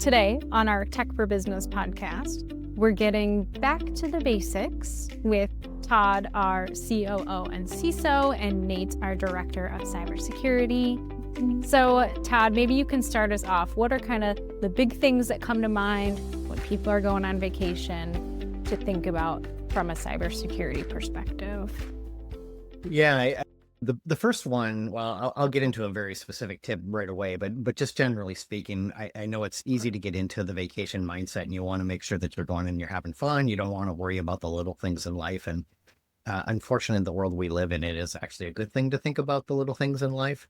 Today, on our Tech for Business podcast, we're getting back to the basics with Todd, our COO and CISO, and Nate, our Director of Cybersecurity. So, Todd, maybe you can start us off. What are kind of the big things that come to mind when people are going on vacation to think about from a cybersecurity perspective? Yeah, the first one, well, I'll get into a very specific tip right away, but just generally speaking, I know it's easy to get into the vacation mindset and you want to make sure that you're going and you're having fun. You don't want to worry about the little things in life. And unfortunately, in the world we live in, it is actually a good thing to think about the little things in life.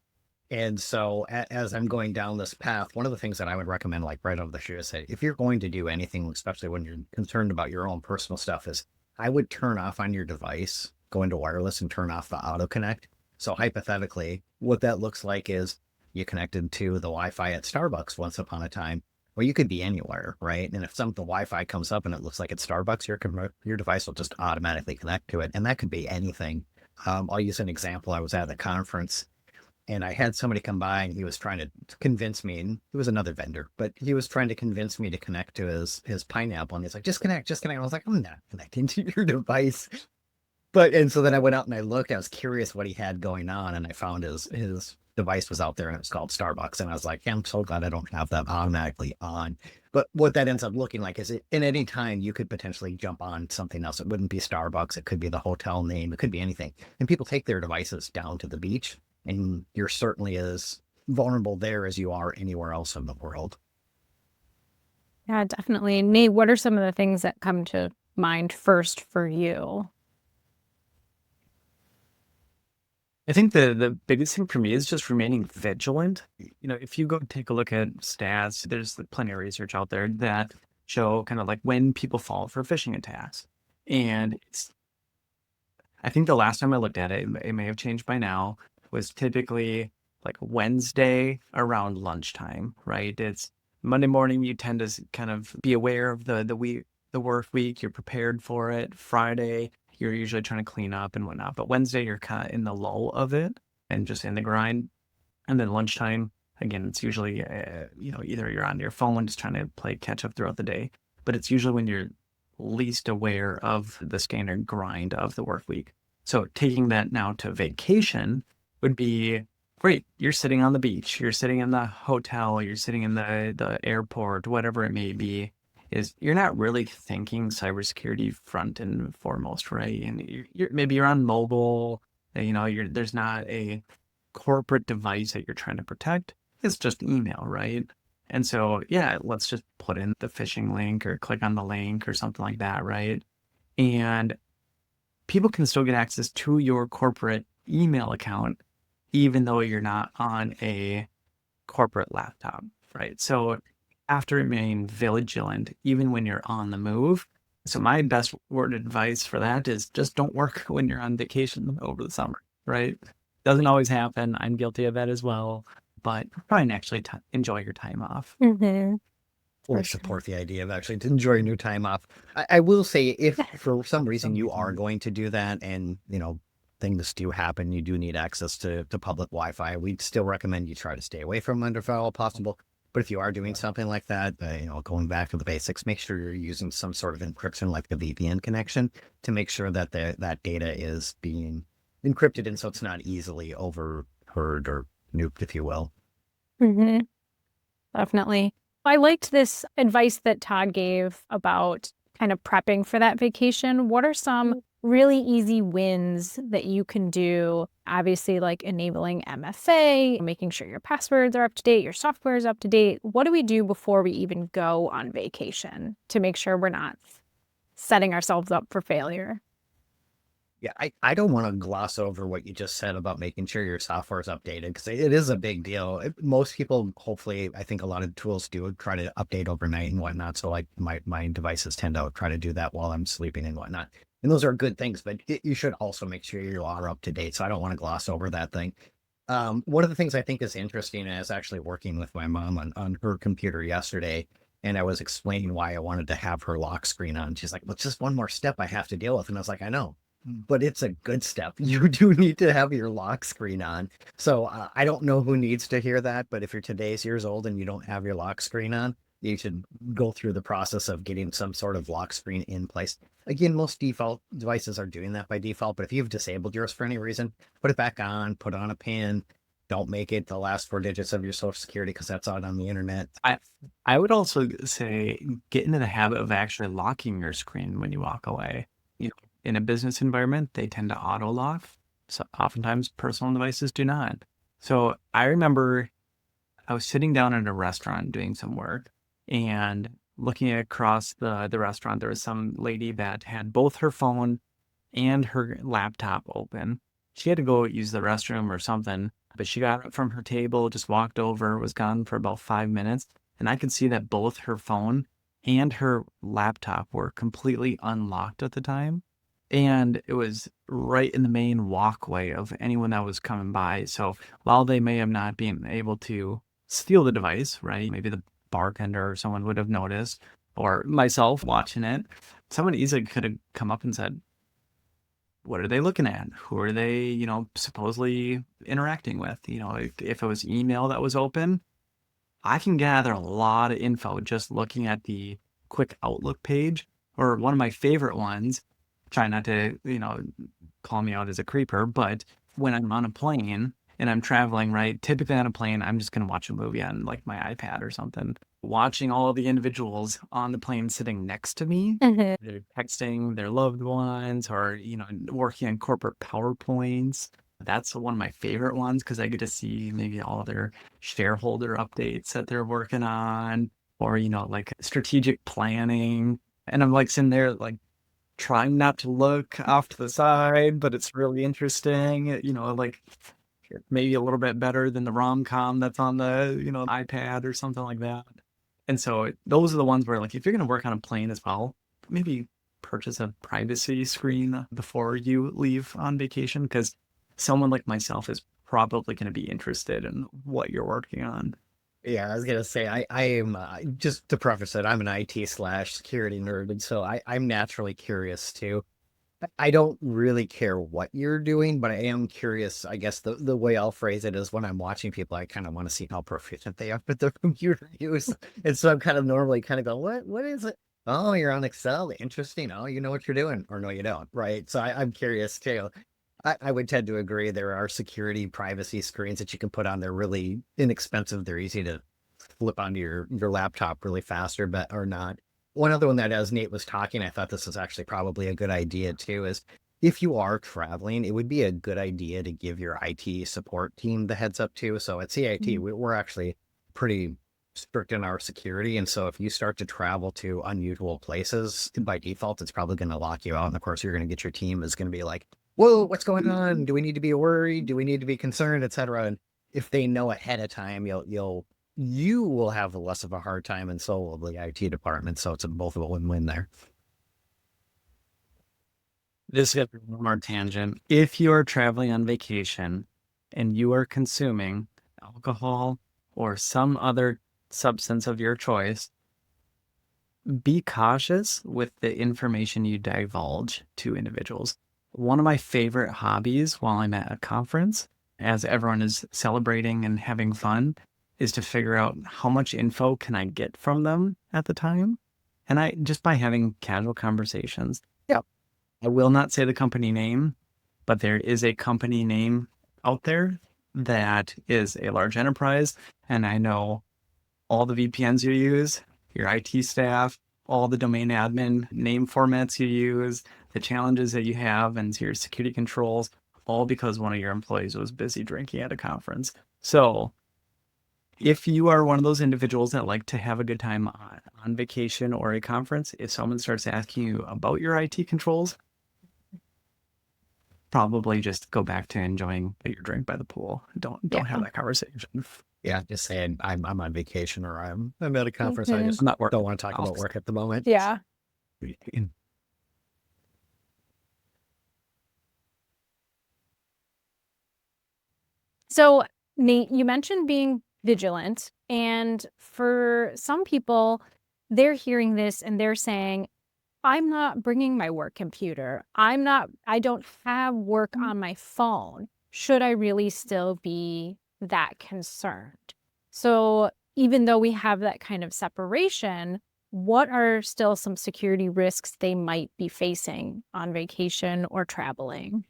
And so as I'm going down this path, one of the things that I would recommend, like right over the shoe, is that if you're going to do anything, especially when you're concerned about your own personal stuff, is I would turn off on your device, go into wireless and turn off the auto connect. So hypothetically, what that looks like is you connected to the Wi-Fi at Starbucks once upon a time, or you could be anywhere, right? And if the Wi-Fi comes up and it looks like it's Starbucks, your device will just automatically connect to it. And that could be anything. I'll use an example. I was at a conference and I had somebody come by and he was trying to convince me, and he was another vendor, but he was trying to convince me to connect to his Pineapple. And he's like, just connect. I was like, I'm not connecting to your device. And so then I went out and I looked, I was curious what he had going on, and I found his device was out there and it was called Starbucks. And I was like, yeah, I'm so glad I don't have that automatically on. But what that ends up looking like is in any time you could potentially jump on something else. It wouldn't be Starbucks. It could be the hotel name. It could be anything. And people take their devices down to the beach, and you're certainly as vulnerable there as you are anywhere else in the world. Yeah, definitely. Nate, what are some of the things that come to mind first for you? I think the biggest thing for me is just remaining vigilant. If you go take a look at stats, there's plenty of research out there that show kind of like when people fall for phishing attacks. And I think the last time I looked at it, it may have changed by now, was typically like Wednesday around lunchtime, right? It's Monday morning, you tend to kind of be aware of the work week, you're prepared for it. Friday, you're usually trying to clean up and whatnot. But Wednesday, you're kind of in the lull of it and just in the grind. And then lunchtime, again, it's usually, either you're on your phone just trying to play catch up throughout the day. But it's usually when you're least aware of the standard grind of the work week. So taking that now to vacation would be great. You're sitting on the beach, you're sitting in the hotel, you're sitting in the airport, whatever it may be. Is you're not really thinking cybersecurity front and foremost, right? And maybe you're on mobile, there's not a corporate device that you're trying to protect. It's just email, right? And so, yeah, let's just put in the phishing link or click on the link or something like that, right? And people can still get access to your corporate email account, even though you're not on a corporate laptop, right? So have to remain vigilant even when you're on the move. So my best word of advice for that is just don't work when you're on vacation over the summer, right? Doesn't always happen. I'm guilty of that as well, but try and actually enjoy your time off. Mm-hmm. Or support the idea of actually enjoying your time off. I will say, if for some reason you are going to do that and, things do happen, you do need access to public Wi-Fi, we'd still recommend you try to stay away from them if at all possible. But if you are doing something like that, going back to the basics, make sure you're using some sort of encryption like the VPN connection to make sure that that data is being encrypted, and so it's not easily overheard or nuked, if you will. Mm-hmm. Definitely. I liked this advice that Todd gave about kind of prepping for that vacation. What are some really easy wins that you can do? Obviously, like enabling MFA, making sure your passwords are up to date, your software is up to date. What do we do before we even go on vacation to make sure we're not setting ourselves up for failure? Yeah, I don't want to gloss over what you just said about making sure your software is updated, because it is a big deal. Most people, hopefully, I think a lot of tools do try to update overnight and whatnot. So like my devices tend to try to do that while I'm sleeping and whatnot. And those are good things, but you should also make sure you are up to date. So I don't want to gloss over that thing. One of the things I think is interesting, and I was actually working with my mom on her computer yesterday, and I was explaining why I wanted to have her lock screen on. She's like, well, it's just one more step I have to deal with. And I was like, I know, but it's a good step. You do need to have your lock screen on. So I don't know who needs to hear that, but if you're today's years old and you don't have your lock screen on, you should go through the process of getting some sort of lock screen in place. Again, most default devices are doing that by default, but if you've disabled yours for any reason, put it back on, put on a pin. Don't make it the last 4 digits of your social security because that's out on the internet. I would also say get into the habit of actually locking your screen when you walk away. In a business environment, they tend to auto lock. So oftentimes personal devices do not. So I remember I was sitting down in a restaurant doing some work and looking across the restaurant, there was some lady that had both her phone and her laptop open. She had to go use the restroom or something, but she got up from her table, just walked over, was gone for about 5 minutes. And I could see that both her phone and her laptop were completely unlocked at the time. And it was right in the main walkway of anyone that was coming by. So while they may have not been able to steal the device, right? Maybe the bartender or someone would have noticed, or myself watching it, someone easily could have come up and said, what are they looking at? Who are they, supposedly interacting with? If it was email that was open, I can gather a lot of info just looking at the quick Outlook page. Or one of my favorite ones, try not to, call me out as a creeper, but when I'm on a plane and I'm traveling, right, typically on a plane, I'm just going to watch a movie on like my iPad or something. Watching all of the individuals on the plane sitting next to me, they're texting their loved ones or, working on corporate PowerPoints. That's one of my favorite ones because I get to see maybe all of their shareholder updates that they're working on or, like strategic planning. And I'm like sitting there like trying not to look off to the side, but it's really interesting, like maybe a little bit better than the rom-com that's on the, iPad or something like that. And so those are the ones where like, if you're going to work on a plane as well, maybe purchase a privacy screen before you leave on vacation because someone like myself is probably going to be interested in what you're working on. Yeah, I was gonna say I am just to preface it, I'm an IT/security nerd, and so I'm naturally curious too. I don't really care what you're doing, but I am curious. I guess the way I'll phrase it is when I'm watching people, I kind of want to see how proficient they are with their computer use, and so I'm kind of normally kind of going, what is it? Oh, you're on Excel. Interesting. Oh, you know what you're doing, or no, you don't, right? So I'm curious too. I would tend to agree. There are security privacy screens that you can put on. They're really inexpensive. They're easy to flip onto your laptop really faster, but or not. One other one that as Nate was talking, I thought this was actually probably a good idea too, is if you are traveling, it would be a good idea to give your IT support team the heads up too. So at CIT, we're actually pretty strict in our security. And so if you start to travel to unusual places, by default, it's probably going to lock you out. And of course, you're going to get your team is going to be like, whoa, what's going on? Do we need to be worried? Do we need to be concerned, etc.? And if they know ahead of time, you will have less of a hard time, and so will the IT department. So it's both of a win-win there. This is one more tangent. If you are traveling on vacation and you are consuming alcohol or some other substance of your choice, be cautious with the information you divulge to individuals. One of my favorite hobbies while I'm at a conference, as everyone is celebrating and having fun, is to figure out how much info can I get from them at the time. And I just by having casual conversations. Yep. I will not say the company name, but there is a company name out there that is a large enterprise. And I know all the VPNs you use, your IT staff, all the domain admin name formats you use, the challenges that you have, and your security controls, all because one of your employees was busy drinking at a conference. So if you are one of those individuals that like to have a good time on vacation or a conference, if someone starts asking you about your IT controls, probably just go back to enjoying your drink by the pool. Don't have that conversation. Yeah, just saying I'm on vacation or I'm at a conference. I just not don't want to talk about work at the moment. Yeah. So, Nate, you mentioned being vigilant. And for some people, they're hearing this and they're saying, I'm not bringing my work computer. I don't have work on my phone. Should I really still be that concerned? So even though we have that kind of separation, what are still some security risks they might be facing on vacation or traveling?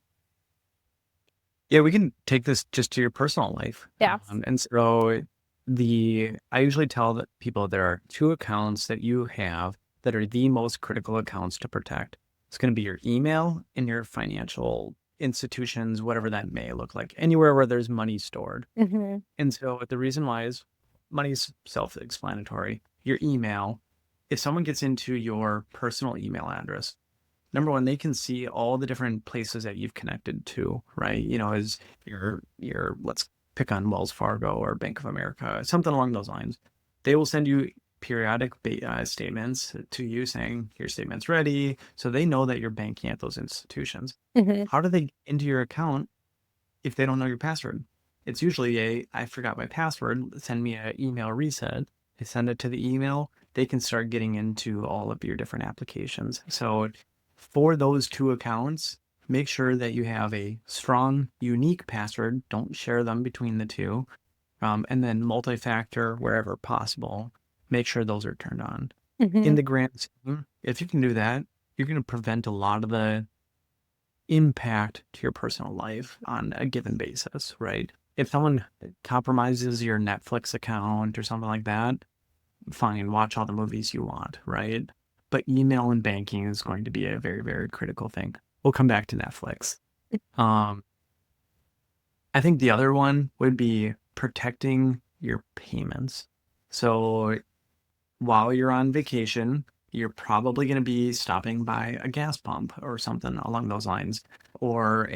Yeah, we can take this just to your personal life. Yeah. And so I usually tell that people there are two accounts that you have that are the most critical accounts to protect. It's going to be your email and your financial institutions, whatever that may look like, anywhere where there's money stored. Mm-hmm. And so the reason why is money's self-explanatory. Your email, if someone gets into your personal email address, number one, they can see all the different places that you've connected to, right? As your let's pick on Wells Fargo or Bank of America, something along those lines. They will send you periodic statements to you saying your statement's ready. So they know that you're banking at those institutions. Mm-hmm. How do they get into your account if they don't know your password? It's usually I forgot my password, send me an email reset. They send it to the email. They can start getting into all of your different applications. So for those two accounts, make sure that you have a strong, unique password. Don't share them between the two. And then multi-factor wherever possible. Make sure those are turned on. Mm-hmm. In the grand scheme, if you can do that, you're going to prevent a lot of the impact to your personal life on a given basis, right? If someone compromises your Netflix account or something like that, fine, watch all the movies you want, right? But email and banking is going to be a very, very critical thing. We'll come back to Netflix. I think the other one would be protecting your payments. So while you're on vacation, you're probably going to be stopping by a gas pump or something along those lines, or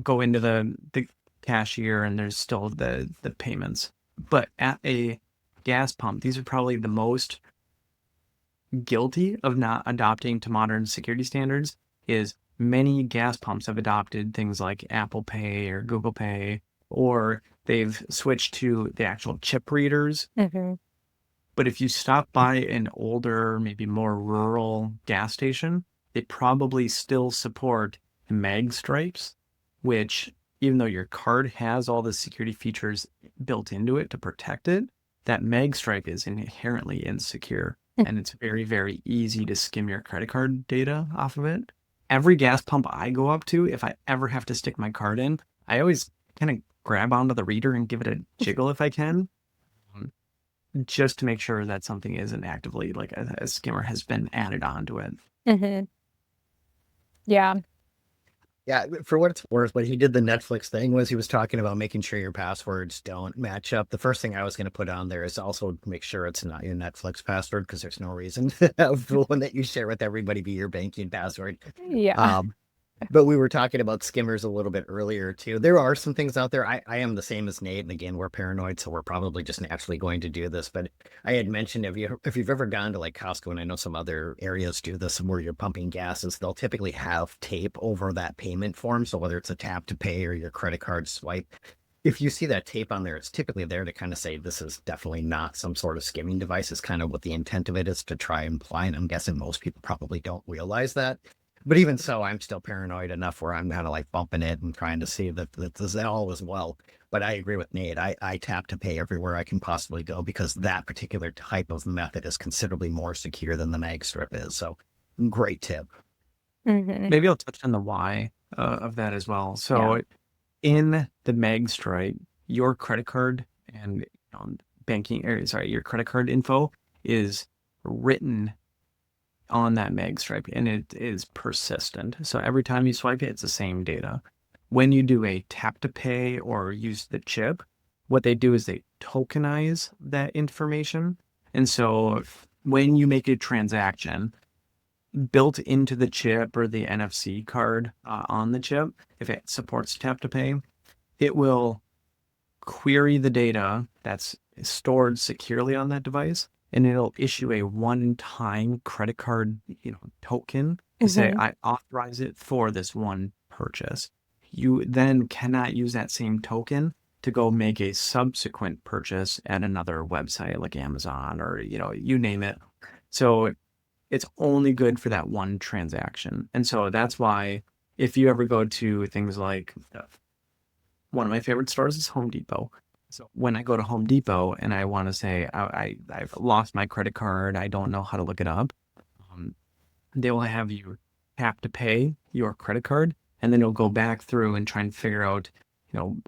go into the cashier and there's still the payments. But at a gas pump, these are probably the most guilty of not adopting to modern security standards. Is many gas pumps have adopted things like Apple Pay or Google Pay, or they've switched to the actual chip readers. Mm-hmm. But if you stop by an older, maybe more rural gas station, they probably still support mag stripes, which, even though your card has all the security features built into it to protect it, that mag stripe is inherently insecure. And it's very, very easy to skim your credit card data off of it. Every gas pump I go up to, if I ever have to stick my card in, I always kind of grab onto the reader and give it a jiggle if I can, just to make sure that something isn't actively, like a skimmer has been added onto it. Mm-hmm. Yeah. Yeah, for what it's worth, when he did the Netflix thing was he was talking about making sure your passwords don't match up. The first thing I was going to put on there is also make sure it's not your Netflix password, because there's no reason to have the one that you share with everybody be your banking password. Yeah. But we were talking about skimmers a little bit earlier too. There are some things out there. I am the same as Nate, and again, we're paranoid, so we're probably just naturally going to do this. But I had mentioned if you've ever gone to like Costco, and I know some other areas do this, where you're pumping gases, they'll typically have tape over that payment form. So whether it's a tap to pay or your credit card swipe, if you see that tape on there, it's typically there to kind of say this is definitely not some sort of skimming device. Is kind of what the intent of it is to try and imply. And I'm guessing most people probably don't realize that. But even so, I'm still paranoid enough where I'm kind of like bumping it and trying to see that this all is well. But I agree with Nate. I tap to pay everywhere I can possibly go, because that particular type of method is considerably more secure than the mag strip is. So great tip. Mm-hmm. Maybe I'll touch on the why of that as well. So in the mag stripe, your credit card and your credit card info is written on that mag stripe, and it is persistent. So every time you swipe it, it's the same data. When you do a tap to pay or use the chip, what they do is they tokenize that information. And so when you make a transaction, built into the chip or the NFC card on the chip, if it supports tap to pay, it will query the data that's stored securely on that device, and it'll issue a one-time credit card, token to say, I authorize it for this one purchase. You then cannot use that same token to go make a subsequent purchase at another website like Amazon or, you name it. So it's only good for that one transaction. And so that's why if you ever go to things like one of my favorite stores is Home Depot. So when I go to Home Depot and I want to say I've lost my credit card, I don't know how to look it up, um, they will have you tap to pay your credit card, and then it'll go back through and try and figure out, you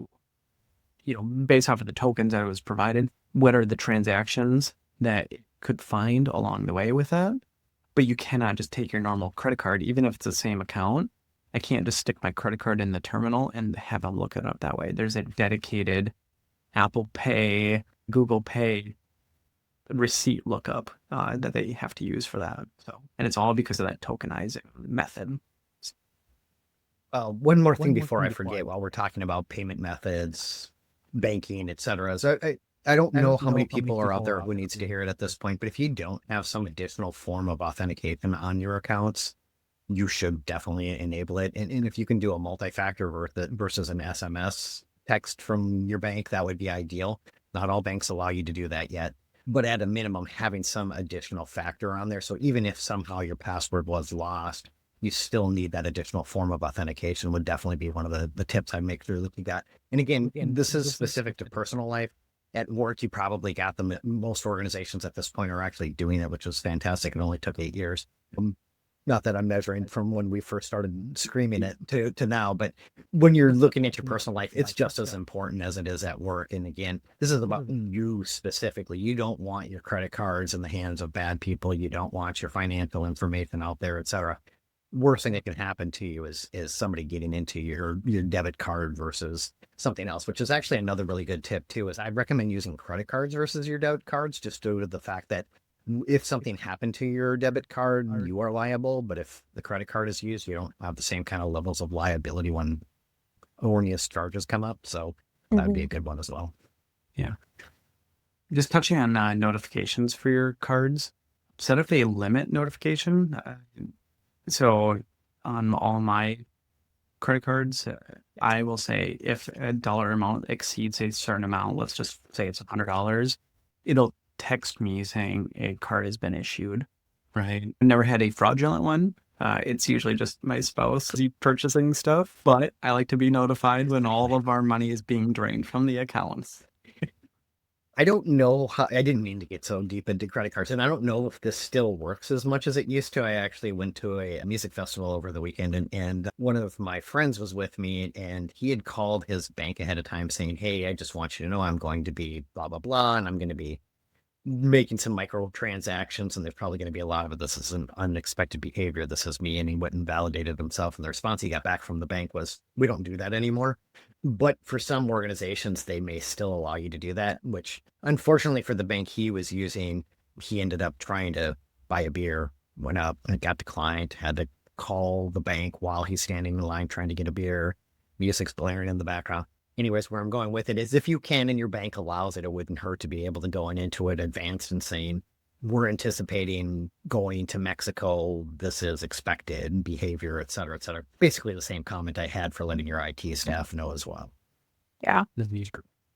know, based off of the tokens that it was provided, what are the transactions that it could find along the way with that. But you cannot just take your normal credit card, even if it's the same account. I can't just stick my credit card in the terminal and have them look it up that way. There's a dedicated Apple Pay, Google Pay receipt lookup that they have to use for that. So, and it's all because of that tokenizing method. One more thing before I forget, while we're talking about payment methods, banking, et cetera. So I don't know how many people are out there who needs to hear it at this point, but if you don't have some additional form of authentication on your accounts, you should definitely enable it. And if you can do a multi-factor versus an SMS text from your bank, that would be ideal. Not all banks allow you to do that yet, but at a minimum, having some additional factor on there. So even if somehow your password was lost, you still need that additional form of authentication would definitely be one of the tips I make sure that you got. And again, this is specific to personal life. At work, you probably got them. Most organizations at this point are actually doing it, which is fantastic. It only took 8 years. Not that I'm measuring from when we first started screaming it to now, but when you're looking at your personal life, it's just as important as it is at work. And again, this is about you specifically. You don't want your credit cards in the hands of bad people. You don't want your financial information out there, et cetera. Worst thing that can happen to you is somebody getting into your debit card versus something else, which is actually another really good tip too, is I'd recommend using credit cards versus your debit cards, just due to the fact that if something happened to your debit card, you are liable. But if the credit card is used, you don't have the same kind of levels of liability when erroneous charges come up. So that would be a good one as well. Yeah. Just touching on notifications for your cards, set up a limit notification. So on all my credit cards, I will say if a dollar amount exceeds a certain amount, let's just say it's $100, it'll text me saying a card has been issued, right? I've never had a fraudulent one. It's usually just my spouse purchasing stuff, but I like to be notified when all of our money is being drained from the accounts. I don't know how, I didn't mean to get so deep into credit cards, and I don't know if this still works as much as it used to. I actually went to a music festival over the weekend, and one of my friends was with me, and he had called his bank ahead of time saying, "Hey, I just want you to know I'm going to be blah, blah, blah, and I'm going to be making some micro transactions, and there's probably going to be a lot of it. This is an unexpected behavior. This is me." And he went and validated himself. And the response he got back from the bank was, "We don't do that anymore." But for some organizations, they may still allow you to do that, which unfortunately for the bank he was using, he ended up trying to buy a beer, went up and it got declined, had to call the bank while he's standing in line trying to get a beer, music's blaring in the background. Anyways, where I'm going with it is if you can and your bank allows it, it wouldn't hurt to be able to go into it advanced and saying, we're anticipating going to Mexico. This is expected behavior, et cetera, et cetera. Basically the same comment I had for letting your IT staff know as well. Yeah.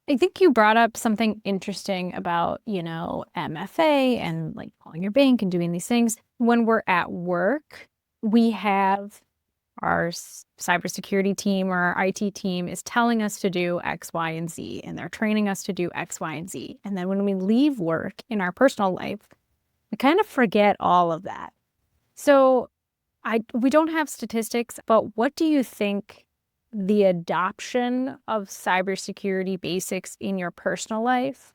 I think you brought up something interesting about, MFA and like calling your bank and doing these things. When we're at work, we have our cybersecurity team or our IT team is telling us to do X, Y, and Z, and they're training us to do X, Y, and Z. And then when we leave work in our personal life, we kind of forget all of that. So we don't have statistics, but what do you think the adoption of cybersecurity basics in your personal life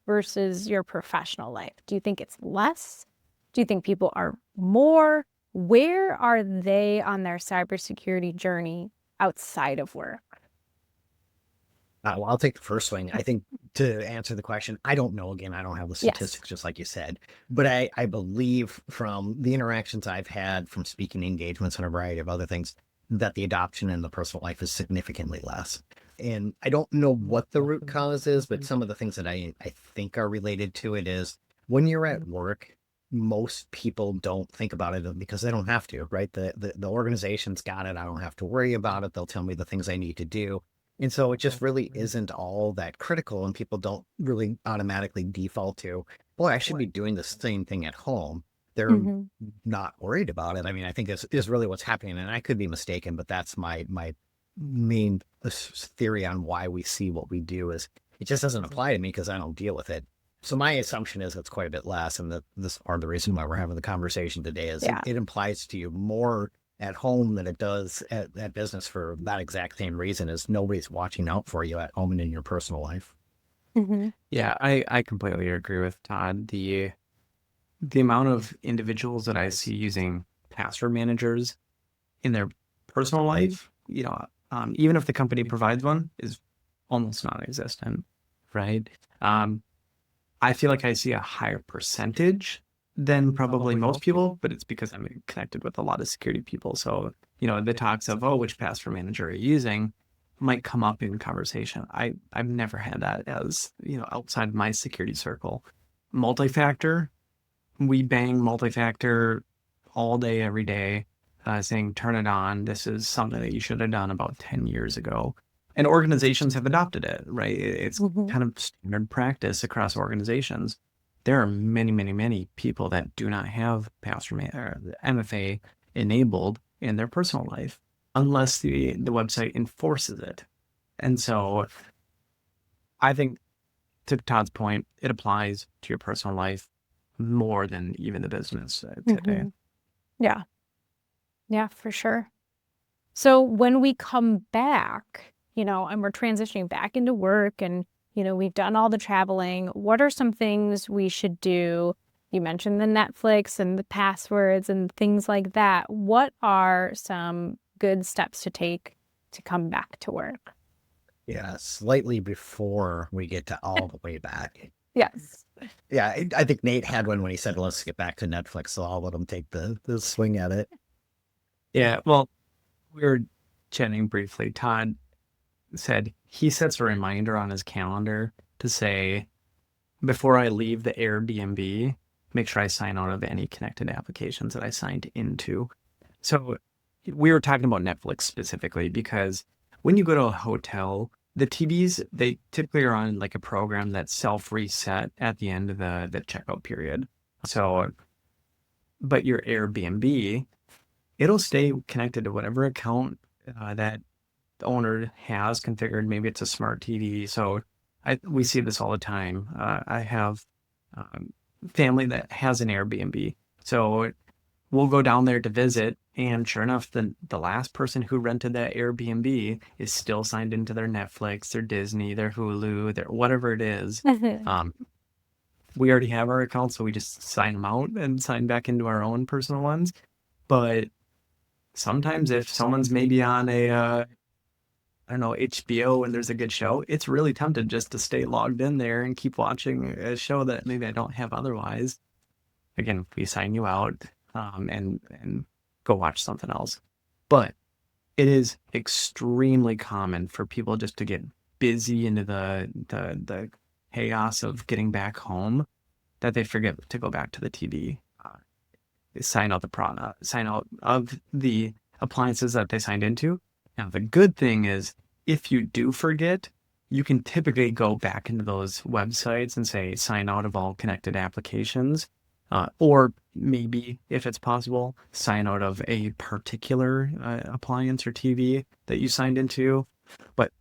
versus your professional life? Do you think it's less? Do you think people are more? Where are they on their cybersecurity journey outside of work? Well, I'll take the first swing. I think to answer the question, I don't know. Again, I don't have the statistics, just like you said, but I believe from the interactions I've had from speaking engagements and a variety of other things that the adoption in the personal life is significantly less. And I don't know what the root cause is, but some of the things that I think are related to it is when you're at work, most people don't think about it because they don't have to, right? The organization's got it. I don't have to worry about it. They'll tell me the things I need to do. And so it just really isn't all that critical, and people don't really automatically default to, boy, I should be doing the same thing at home. They're not worried about it. I mean, I think this is really what's happening, and I could be mistaken, but that's my main theory on why we see what we do is it just doesn't apply to me because I don't deal with it. So my assumption is it's quite a bit less. And this part of the reason why we're having the conversation today is Yeah. it applies to you more at home than it does at business for that exact same reason, is nobody's watching out for you at home and in your personal life. Mm-hmm. Yeah, I completely agree with Todd. The amount of individuals that I see using password managers in their personal life, even if the company provides one, is almost non-existent, right? I feel like I see a higher percentage than probably most people, but it's because I'm connected with a lot of security people. So, the talks of, oh, which password manager are you using might come up in conversation. I've never had that as, outside of my security circle. Multifactor, we bang multifactor all day, every day, saying, turn it on. This is something that you should have done about 10 years ago. And organizations have adopted it, right? It's kind of standard practice across organizations. There are many, many, many people that do not have MFA enabled in their personal life unless the website enforces it. And so I think, to Todd's point, it applies to your personal life more than even the business today. Yeah. Yeah, for sure. So when we come back, and we're transitioning back into work and, we've done all the traveling, what are some things we should do? You mentioned the Netflix and the passwords and things like that. What are some good steps to take to come back to work? Yeah, slightly before we get to all the way back. Yes. Yeah, I think Nate had one when he said, let's get back to Netflix. So I'll let him take the swing at it. Yeah, well, we were chatting briefly. Todd said he sets a reminder on his calendar to say, before I leave the Airbnb, make sure I sign out of any connected applications that I signed into. So we were talking about Netflix specifically because when you go to a hotel, the TVs, they typically are on like a program that's self-reset at the end of the checkout period. So, but your Airbnb, it'll stay connected to whatever account that the owner has configured. Maybe it's a smart TV. So we see this all the time. I have family that has an Airbnb. So we'll go down there to visit, and sure enough, the last person who rented that Airbnb is still signed into their Netflix, their Disney, their Hulu, their whatever it is. We already have our accounts, so we just sign them out and sign back into our own personal ones. But sometimes if someone's maybe on a I don't know, HBO and there's a good show, it's really tempted just to stay logged in there and keep watching a show that maybe I don't have otherwise. Again, we sign you out and go watch something else. But it is extremely common for people just to get busy into the chaos of getting back home that they forget to go back to the TV, sign out of the appliances that they signed into. Now, the good thing is, if you do forget, you can typically go back into those websites and say, sign out of all connected applications, or maybe, if it's possible, sign out of a particular appliance or TV that you signed into. But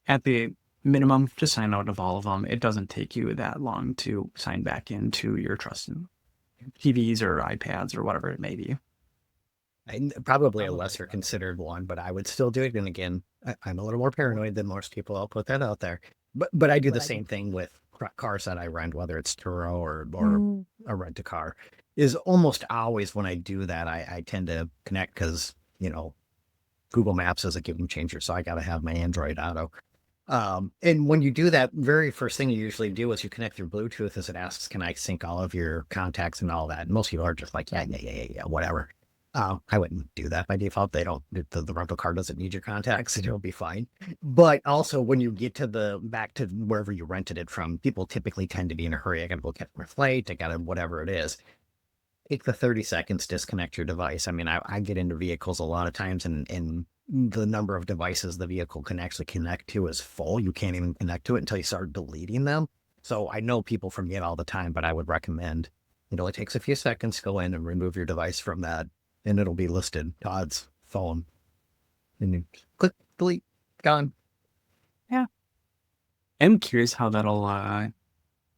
at the minimum, just sign out of all of them. It doesn't take you that long to sign back into your trusted TVs or iPads or whatever it may be. Probably a lesser considered one, but I would still do it. And again, I'm a little more paranoid than most people. I'll put that out there. But I do the same thing with cars that I rent, whether it's Turo or a rent a car. Is almost always when I do that, I tend to connect because, Google Maps is a game changer. So I got to have my Android Auto. And when you do that, very first thing you usually do is you connect your Bluetooth as it asks, can I sync all of your contacts and all that? And most people are just like, yeah, whatever. I wouldn't do that by default. They don't, the rental car doesn't need your contacts, and it'll be fine. But also when you get to back to wherever you rented it from, people typically tend to be in a hurry. I got to go catch my flight. I got to, whatever it is. Take the 30 seconds, disconnect your device. I mean, I get into vehicles a lot of times and the number of devices the vehicle can actually connect to is full. You can't even connect to it until you start deleting them. So I know people forget all the time, but I would recommend, it only takes a few seconds to go in and remove your device from that. And it'll be listed, Todd's phone. And you click, delete, gone. Yeah. I'm curious how that'll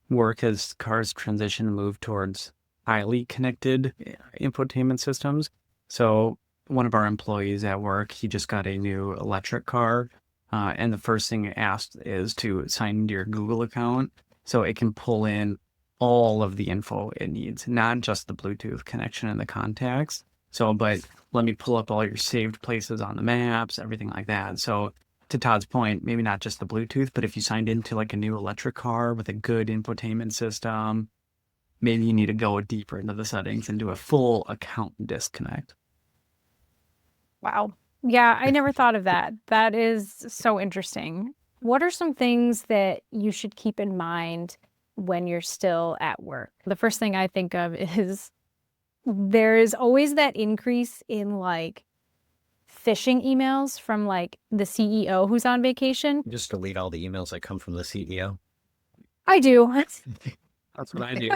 work as cars transition and move towards highly connected infotainment systems. So one of our employees at work, he just got a new electric car. And the first thing it asked is to sign into your Google account so it can pull in all of the info it needs, not just the Bluetooth connection and the contacts. So, but let me pull up all your saved places on the maps, everything like that. So to Todd's point, maybe not just the Bluetooth, but if you signed into like a new electric car with a good infotainment system, maybe you need to go deeper into the settings and do a full account disconnect. Wow. Yeah, I never thought of that. That is so interesting. What are some things that you should keep in mind when you're still at work? The first thing I think of is there is always that increase in like phishing emails from like the CEO who's on vacation. Just delete all the emails that come from the CEO. I do. That's what I do.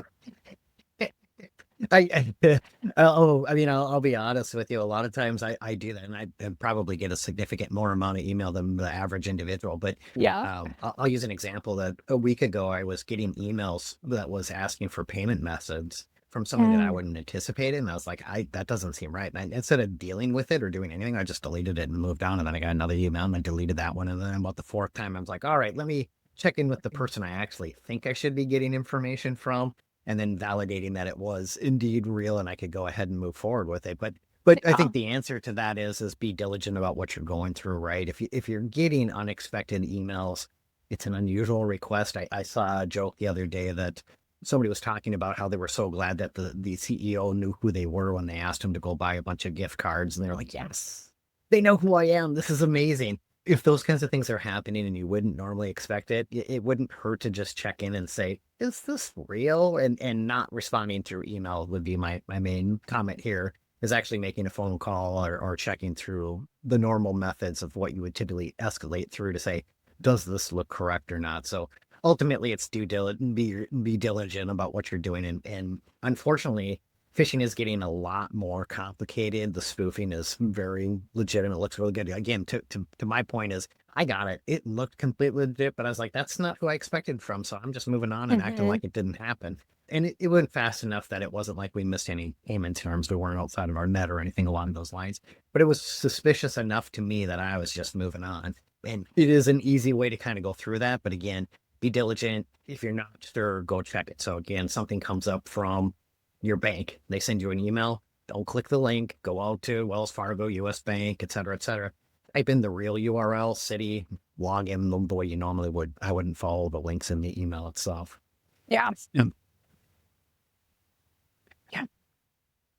I'll be honest with you. A lot of times I do that, and I probably get a significant more amount of email than the average individual. But Yeah. I'll use an example that a week ago I was getting emails that was asking for payment methods from somebody that I wouldn't anticipate, and I was like, that doesn't seem right. And instead of dealing with it or doing anything, I just deleted it and moved on. And then I got another email, and I deleted that one. And then about the fourth time, I was like, all right, let me check in with the person I actually think I should be getting information from, and then validating that it was indeed real and I could go ahead and move forward with it. But I think the answer to that is be diligent about what you're going through, right? If you're getting unexpected emails, it's an unusual request. I saw a joke the other day that somebody was talking about how they were so glad that the CEO knew who they were when they asked him to go buy a bunch of gift cards. And they were like, yes, they know who I am. This is amazing. If those kinds of things are happening and you wouldn't normally expect it, it wouldn't hurt to just check in and say, is this real? And not responding through email would be my main comment here, is actually making a phone call or checking through the normal methods of what you would typically escalate through to say, does this look correct or not? So ultimately it's be diligent about what you're doing. And unfortunately, phishing is getting a lot more complicated. The spoofing is very legitimate. It looks really good. Again, to my point is, I got it. It looked completely legit, but I was like, that's not who I expected from. So I'm just moving on and acting like it didn't happen. And it went fast enough that it wasn't like we missed any payment terms. We weren't outside of our net or anything along those lines. But it was suspicious enough to me that I was just moving on. And it is an easy way to kind of go through that. But again, be diligent. If you're not sure, go check it. So again, something comes up from your bank, they send you an email, don't click the link, go out to Wells Fargo, US Bank, et cetera, type in the real URL, city, log in the way you normally would. I wouldn't follow the links in the email itself. Yeah.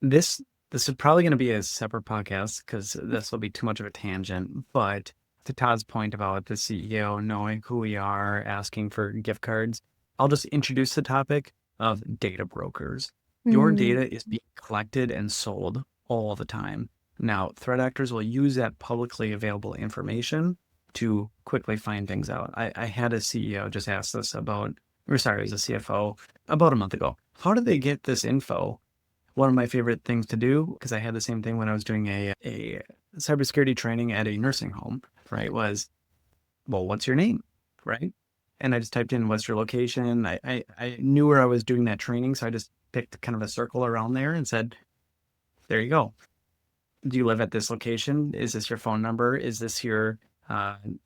This is probably going to be a separate podcast because this will be too much of a tangent. But to Todd's point about the CEO knowing who we are, asking for gift cards, I'll just introduce the topic of data brokers. Your data is being collected and sold all the time. Now, threat actors will use that publicly available information to quickly find things out. I had a CEO just ask this about, or sorry, it was a CFO about a month ago. How did they get this info? One of my favorite things to do, because I had the same thing when I was doing a cybersecurity training at a nursing home, right, was, well, what's your name, right? And I just typed in, what's your location? I knew where I was doing that training, so I just picked kind of a circle around there and said, there you go. Do you live at this location? Is this your phone number? Is this your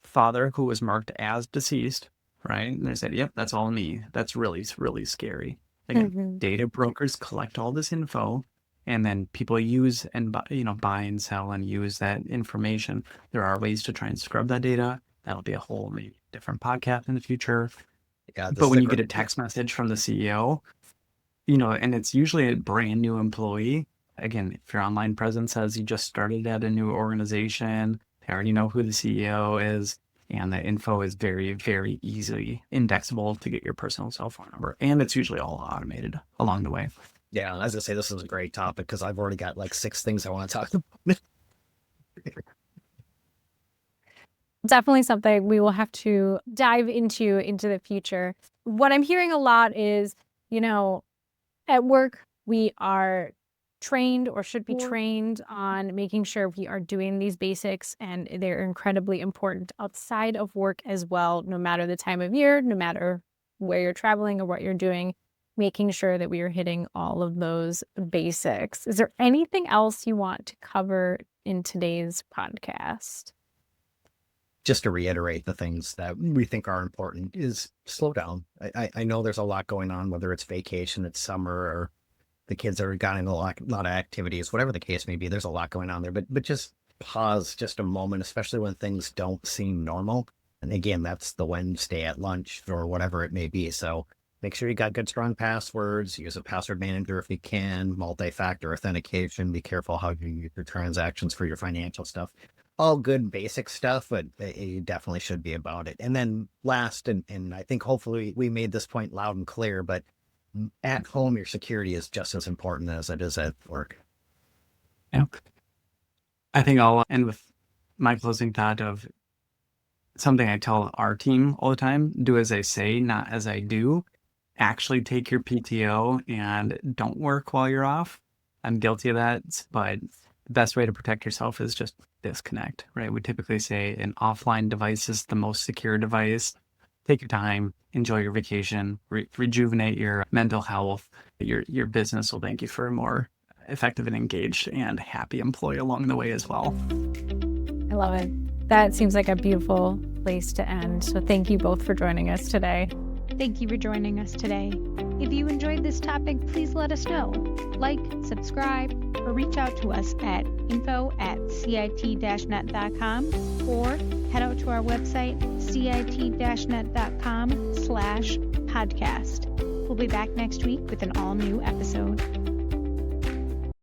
father who was marked as deceased, right? And they said, yep, that's all me. That's really, really scary. Again, data brokers collect all this info, and then people use and buy and sell and use that information. There are ways to try and scrub that data. That'll be a whole maybe different podcast in the future. Yeah, but when you get a text message from the CEO, and it's usually a brand new employee. Again, if your online presence says you just started at a new organization, they already know who the CEO is, and the info is very, very easily indexable to get your personal cell phone number. And it's usually all automated along the way. Yeah, as I say, this is a great topic because I've already got like 6 things I want to talk about. Definitely something we will have to dive into the future. What I'm hearing a lot is, at work, we are trained or should be trained on making sure we are doing these basics, and they're incredibly important outside of work as well, no matter the time of year, no matter where you're traveling or what you're doing, making sure that we are hitting all of those basics. Is there anything else you want to cover in today's podcast? Just to reiterate the things that we think are important is slow down. I know there's a lot going on, whether it's vacation, it's summer, or the kids are getting a lot of activities, whatever the case may be, there's a lot going on there, but just pause just a moment, especially when things don't seem normal. And again, that's the Wednesday at lunch or whatever it may be. So make sure you got good, strong passwords, use a password manager if you can, multi-factor authentication, be careful how you use your transactions for your financial stuff. All good basic stuff, but you definitely should be about it. And then last, and I think hopefully we made this point loud and clear, but at home, your security is just as important as it is at work. Yeah. I think I'll end with my closing thought of something I tell our team all the time: do as I say, not as I do. Actually take your PTO and don't work while you're off. I'm guilty of that, but the best way to protect yourself is just disconnect, right? We typically say an offline device is the most secure device. Take your time, enjoy your vacation, rejuvenate your mental health. Your business will thank you for a more effective and engaged and happy employee along the way as well. I love it. That seems like a beautiful place to end. So thank you both for joining us today. Thank you for joining us today. If you enjoyed this topic, please let us know. Like, subscribe, or reach out to us at info@cit-net.com or head out to our website, cit-net.com/podcast. We'll be back next week with an all-new episode.